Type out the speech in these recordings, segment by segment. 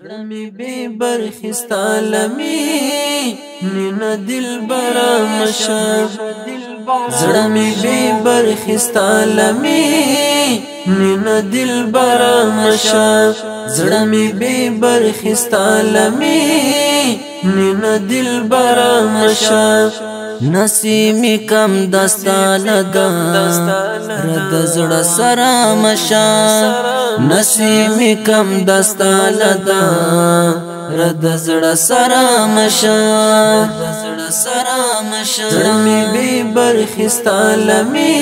زړه می بے برخی ستالمی نینا دل برا مشا زړه می بے برخی ستالمی نینا دل برا مشا زړه می بے برخی ستالمی نینا دل برا مشا نسیمی کم دستا لگا رد زړه سرا مشا نسیمی کم دستا لگا رد زړه سرا مشا زړه می بے برخی ستالمی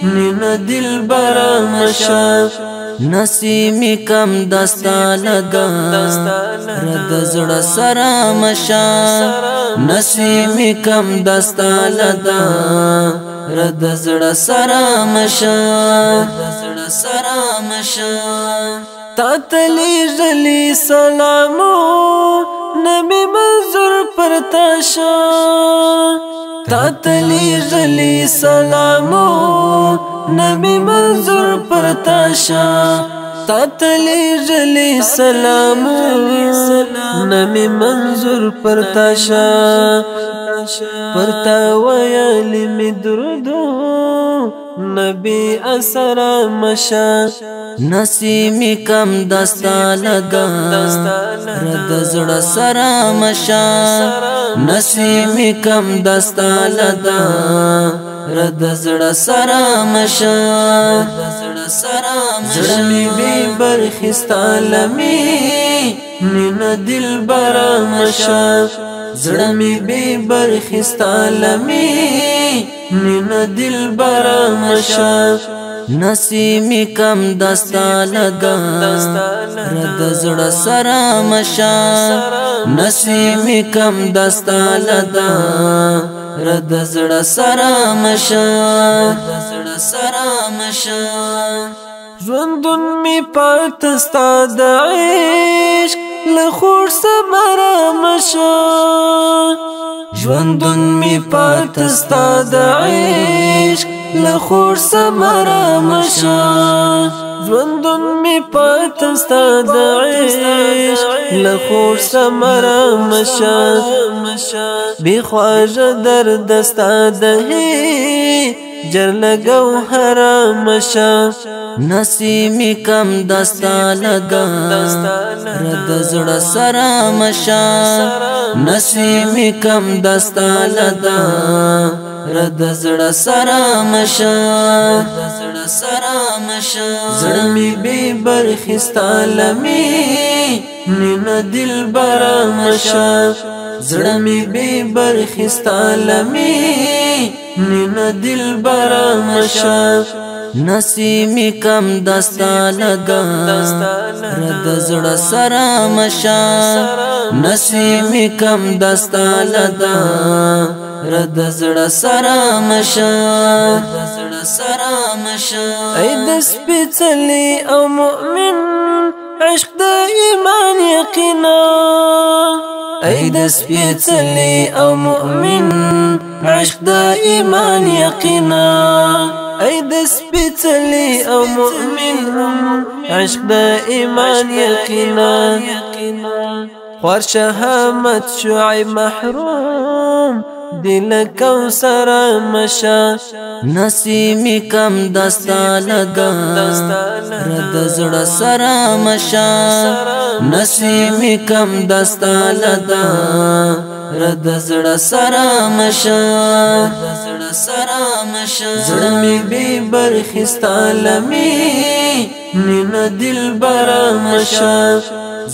نینا دل برا مشا نسیمی کم دستا لگا رد زړه سرا مشا نسیمی کم دستا لگا رد زړه سرا مشا تا تلی جلی سلامو نبی منظور پر تاشا تا تلی جلی سلامو نبی منظور پر تاشا تا تلی جلی سلامو نبی منظور پر تاشا پرتا ویالی می درودو نبی اسرا مشا نسیمی کم دستا لگا رد زړه سرا مشا نسیمی کم دستا لگا رد زړه سرا مشا زړه می بے برخی ستالمی نینا دل برا مشا زړه می بے برخی ستالمی نینا دل برا مشا نسیمی کم دستا لگا رد زړه سرا مشا نسیمی کم دستا لگا رد زړه سرا مشا ژوندون می پاتستا د عشق لخور سمرا مشا ژوندون می پاتستا د عشق لخور سمرا مشا ژوندون می پاتستا د عشق لخور سمرا مشا بی خواجه دردستا دهی جر لگو حرام مشا نسیمی کم دستا لگا رد زړه سرا مشا نسیمی کم دستا لگا رد زړه سرا مشا زړه می بے برخی ستالمی نینا دل برا مشا زړه می بے برخی ستالمی نینا دل برا مشا نسیمی کم دستا لگا رد زړه سرا مشا نسیمی کم دستا لگا رد زړه سرا مشا ای د سپېڅلي او مؤمن عشق د ایمان یقینا ای د سپېڅلي او مؤمن عشق د ایمان یقینا ای د سپېڅلي او مؤمن عشق د ایمان یقینا خوار شهامت شعیب محروم دل کوثر مشا نسیمی کم دستا لگا رد زړه سرا مشا نسیمی کم دستا لگا رد زړه سرا مشا زړه می بے برخی ستالمی نینا دل برا مشا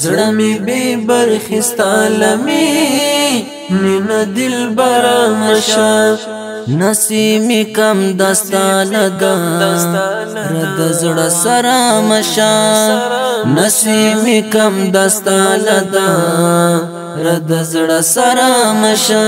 زړه می بے برخی ستالمی نینا دل برا مشا نسیمی کم دستا لگا رد زړه سرا مشا نسیمی کم دستا لگا رد زړه سرا مشا